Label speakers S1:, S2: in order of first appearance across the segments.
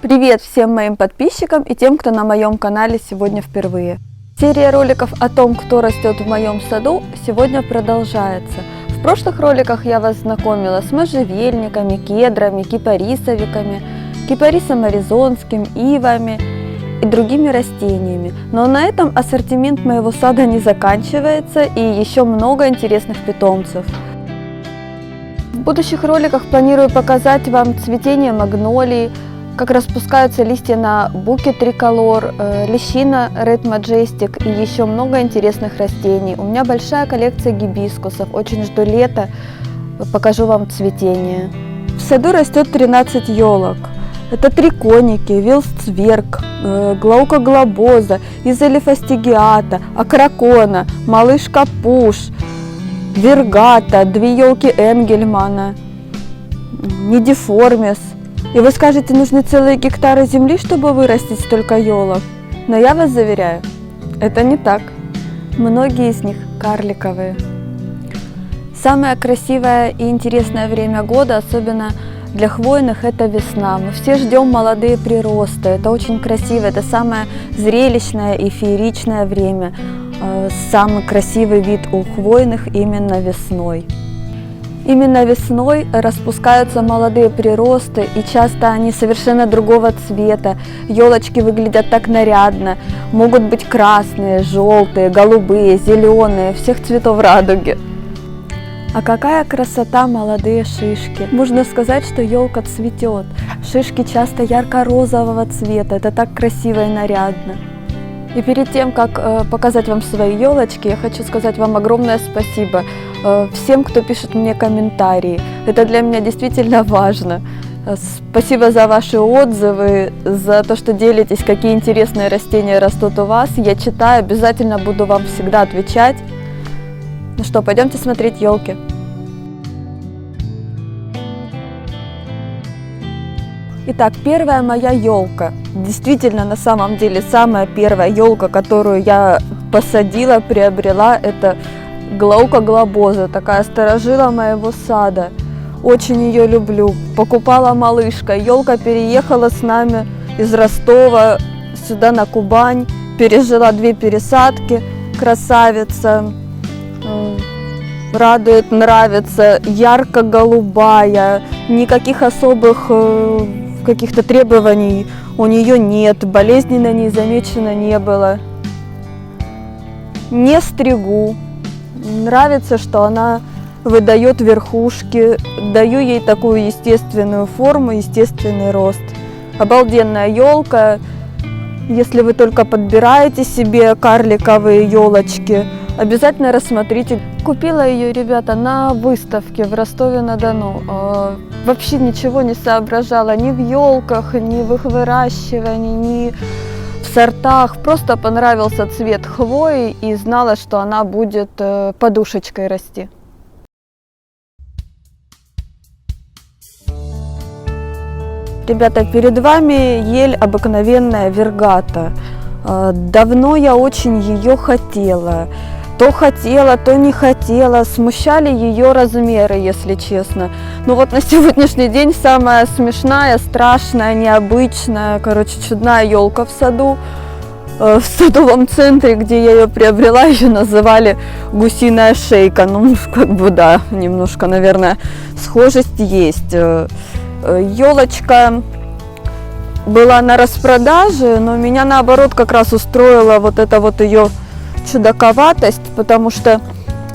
S1: Привет всем моим подписчикам и тем, кто на моем канале сегодня впервые. Серия роликов о том, кто растет в моем саду, сегодня продолжается. В прошлых роликах я вас знакомила с можжевельниками, кедрами, кипарисовиками, кипарисом аризонским, ивами и другими растениями. Но на этом ассортимент моего сада не заканчивается, и еще много интересных питомцев. В будущих роликах планирую показать вам цветение магнолии, как распускаются листья на буке триколор, лещина Red Majestic и еще много интересных растений. У меня большая коллекция гибискусов, очень жду лета, покажу вам цветение. В саду растет 13 елок. Это триконики, вилсцверг, глаукоглобоза, изолифастигиата, акракона, малышка пуш, вергата, 2 елки Энгельмана, нидиформис. И вы скажете, нужны целые гектары земли, чтобы вырастить столько елок. Но я вас заверяю, это не так. Многие из них карликовые. Самое красивое и интересное время года, особенно для хвойных, это весна. Мы все ждем молодые приросты. Это очень красиво, это самое зрелищное и фееричное время. Самый красивый вид у хвойных именно весной. Именно весной распускаются молодые приросты, и часто они совершенно другого цвета. Елочки выглядят так нарядно, могут быть красные, желтые, голубые, зеленые, всех цветов радуги. А какая красота молодые шишки! Можно сказать, что елка цветет. Шишки часто ярко-розового цвета, это так красиво и нарядно. И перед тем, как показать вам свои елочки, я хочу сказать вам огромное спасибо всем, кто пишет мне комментарии. Это для меня действительно важно. Спасибо за ваши отзывы, за то, что делитесь, какие интересные растения растут у вас. Я читаю, обязательно буду вам всегда отвечать. Ну что, пойдемте смотреть елки. Итак, первая моя елка. Действительно, на самом деле, самая первая елка, которую я посадила, приобрела, это глаукоглобоза, такая старожила моего сада. Очень ее люблю. Покупала малышка. Елка переехала с нами из Ростова сюда на Кубань. Пережила 2 пересадки. Красавица. Радует, нравится. Ярко-голубая. Никаких особых каких-то требований у нее нет. Болезней на ней замечено не было. Не стригу. Нравится, что она выдает верхушки, даю ей такую естественную форму, естественный рост. Обалденная елка. Если вы только подбираете себе карликовые елочки, обязательно рассмотрите. Купила ее, ребята, на выставке в Ростове-на-Дону. Вообще ничего не соображала ни в елках, ни в их выращивании, ни в сортах. Просто понравился цвет хвои и знала, что она будет подушечкой расти. Ребята, перед вами ель обыкновенная вергата. Давно я очень ее хотела. То хотела, то не хотела. Смущали ее размеры, если честно. Но вот на сегодняшний день самая смешная, страшная, необычная, короче, чудная елка в саду. В садовом центре, где я ее приобрела, ее называли гусиная шейка. Ну, как бы да, немножко, наверное, схожесть есть. Елочка была на распродаже, но меня наоборот как раз устроила вот эта вот ее чудаковатость, потому что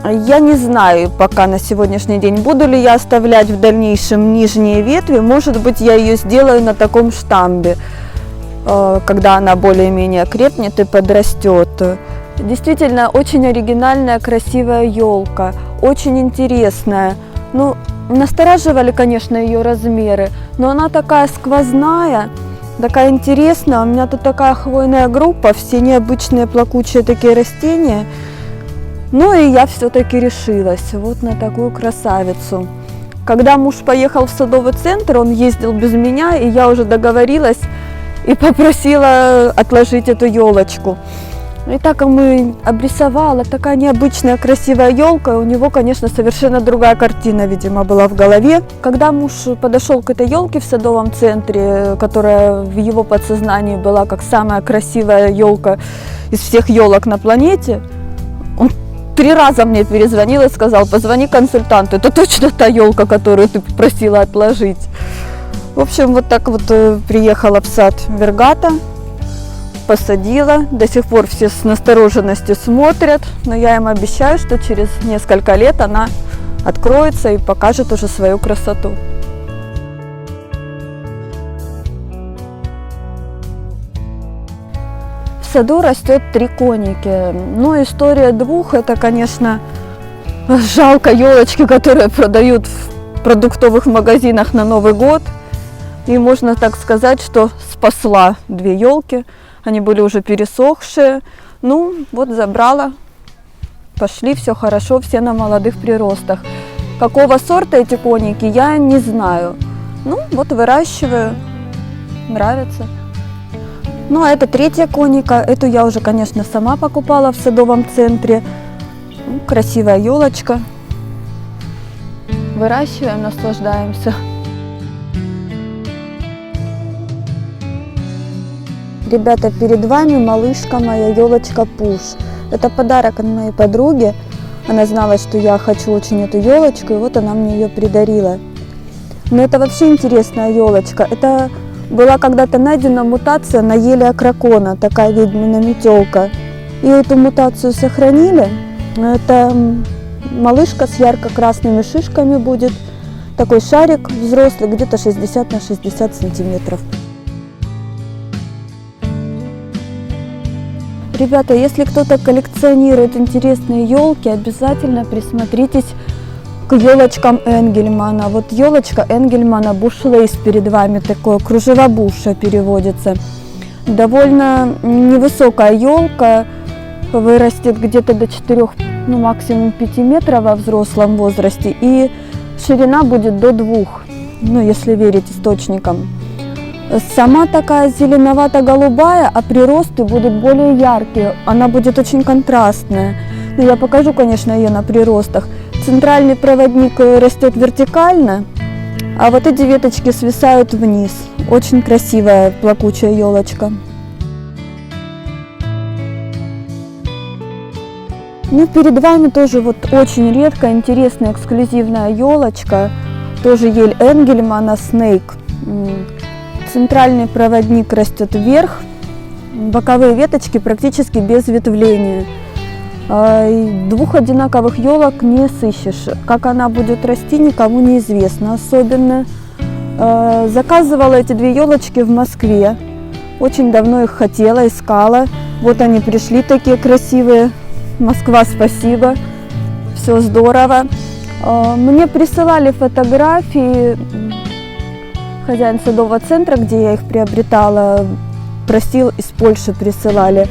S1: я не знаю пока на сегодняшний день, буду ли я оставлять в дальнейшем нижние ветви. Может быть, я ее сделаю на таком штамбе, когда она более-менее крепнет и подрастет. Действительно, очень оригинальная, красивая елка, очень интересная. Ну, настораживали, конечно, ее размеры, но она такая сквозная, такая интересная. У меня тут такая хвойная группа, все необычные плакучие такие растения. Ну и я все-таки решилась вот на такую красавицу. Когда муж поехал в садовый центр, он ездил без меня, и я уже договорилась и попросила отложить эту елочку. И так мы обрисовала, такая необычная красивая елка, у него, конечно, совершенно другая картина, видимо, была в голове. Когда муж подошел к этой елке в садовом центре, которая в его подсознании была как самая красивая елка из всех елок на планете, он 3 раза мне перезвонил и сказал: позвони консультанту, это точно та елка, которую ты просила отложить. В общем, вот так вот приехала в сад Вергата, посадила, до сих пор все с настороженностью смотрят, но я им обещаю, что через несколько лет она откроется и покажет уже свою красоту. В саду растет 3 коники, но история 2 – это, конечно, жалко елочки, которые продают в продуктовых магазинах на Новый год. И можно так сказать, что спасла 2 елки. Они были уже пересохшие. Ну, вот забрала. Пошли, все хорошо, все на молодых приростах. Какого сорта эти коники, я не знаю. Ну, вот выращиваю. Нравится. Ну, а это 3 коника. Эту я уже, конечно, сама покупала в садовом центре. Ну, красивая елочка. Выращиваем, наслаждаемся. Ребята, перед вами малышка моя, елочка Пуш. Это подарок от моей подруги. Она знала, что я хочу очень эту елочку, и вот она мне ее придарила. Но это вообще интересная елочка. Это была когда-то найдена мутация на еле кракона, такая ведьмина метелка. И эту мутацию сохранили. Это малышка с ярко-красными шишками будет. Такой шарик взрослый, где-то 60 на 60 сантиметров. Ребята, если кто-то коллекционирует интересные елки, обязательно присмотритесь к елочкам Энгельмана. Вот елочка Энгельмана Бушлейс перед вами, такое кружево буша переводится. Довольно невысокая елка, вырастет где-то до 4, ну максимум 5 метров во взрослом возрасте, и ширина будет до 2, ну если верить источникам. Сама такая зеленовато-голубая, а приросты будут более яркие, она будет очень контрастная. Но я покажу, конечно, ее на приростах. Центральный проводник растет вертикально, а вот эти веточки свисают вниз. Очень красивая плакучая елочка. Ну, перед вами тоже вот очень редкая, интересная, эксклюзивная елочка. Тоже ель Энгельмана Снейк. Центральный проводник растет вверх, боковые веточки практически без ветвления. 2 одинаковых елок не сыщешь. Как она будет расти, никому не известно особенно. Заказывала эти 2 елочки в Москве. Очень давно их хотела, искала. Вот они пришли, такие красивые. Москва, спасибо. Все здорово. Мне присылали фотографии. Хозяин садового центра, где я их приобретала, просил, из Польши присылали.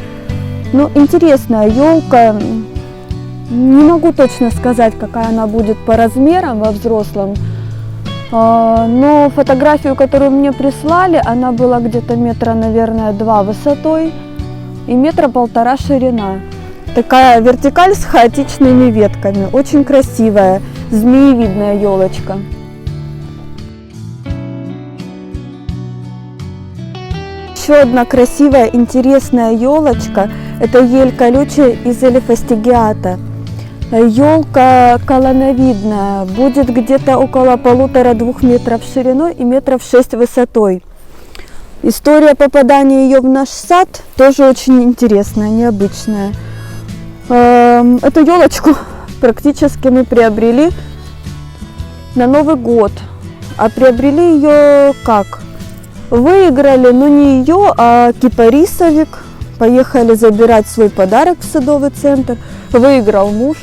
S1: Ну, интересная елка. Не могу точно сказать, какая она будет по размерам во взрослом. Но фотографию, которую мне прислали, она была где-то метра, наверное, 2 высотой и 1,5 метра ширина. Такая вертикаль с хаотичными ветками. Очень красивая, змеевидная елочка. Еще одна красивая, интересная елочка – это ель колючая из элефастигиата. Елка колонновидная, будет где-то около 1,5–2 метров шириной и 6 метров высотой. История попадания ее в наш сад тоже очень интересная, необычная. Эту елочку практически мы приобрели на Новый год. А приобрели ее как? Выиграли, но не ее, а кипарисовик. Поехали забирать свой подарок в садовый центр. Выиграл муж.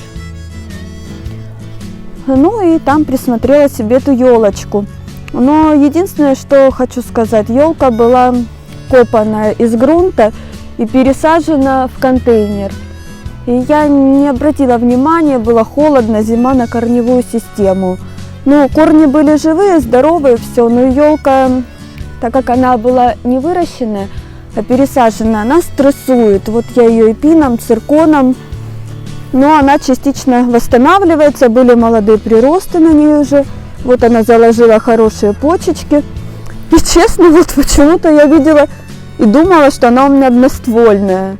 S1: Ну и там присмотрела себе эту елочку. Но единственное, что хочу сказать, елка была копана из грунта и пересажена в контейнер. И я не обратила внимания, было холодно, зима, на корневую систему. Ну, корни были живые, здоровые, все, но елка, так как она была не выращенная, пересаженная, она стрессует. Вот я ее эпином, цирконом, но она частично восстанавливается, были молодые приросты на ней уже. Вот она заложила хорошие почечки. И честно, вот почему-то я видела и думала, что она у меня одноствольная.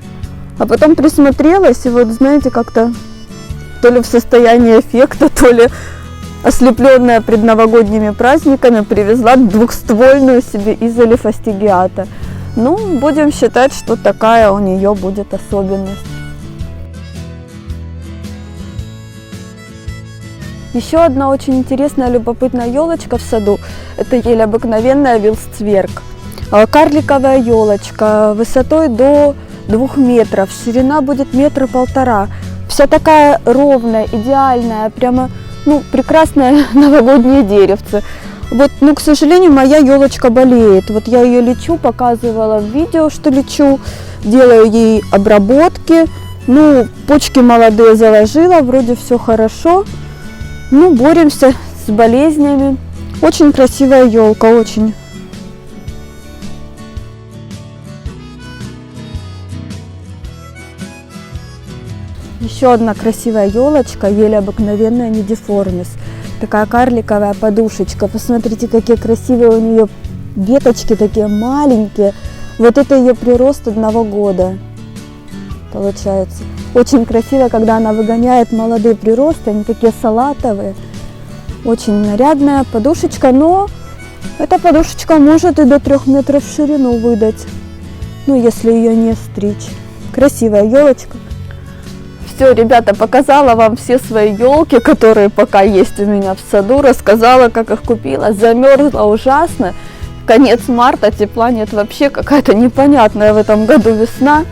S1: А потом присмотрелась, и вот, знаете, как-то то ли в состоянии эффекта, то ли ослепленная предновогодними праздниками, привезла двухствольную себе из элифастигиата. Ну, будем считать, что такая у нее будет особенность. Еще одна очень интересная, любопытная елочка в саду – это ель обыкновенная вилсцверг. Карликовая елочка высотой до 2 метров, ширина будет 1,5 метра. Вся такая ровная, идеальная, прямо, ну, прекрасное новогоднее деревце. Вот, ну, к сожалению, моя елочка болеет. Вот я ее лечу, показывала в видео, что лечу, делаю ей обработки. Ну, почки молодые заложила, вроде все хорошо. Ну, боремся с болезнями. Очень красивая елка, очень. Еще одна красивая елочка, ель обыкновенная нидиформис. Такая карликовая подушечка. Посмотрите, какие красивые у нее веточки, такие маленькие. Вот это ее прирост 1 года получается. Очень красиво, когда она выгоняет молодые приросты, они такие салатовые. Очень нарядная подушечка, но эта подушечка может и до 3 метров в ширину выдать, ну, если ее не стричь. Красивая елочка. Все, ребята, показала вам все свои елки, которые пока есть у меня в саду, рассказала, как их купила. Замерзла ужасно. Конец марта, тепла нет вообще, какая-то непонятная в этом году весна.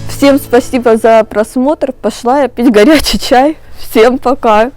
S1: Всем спасибо за просмотр. Пошла я пить горячий чай. Всем пока.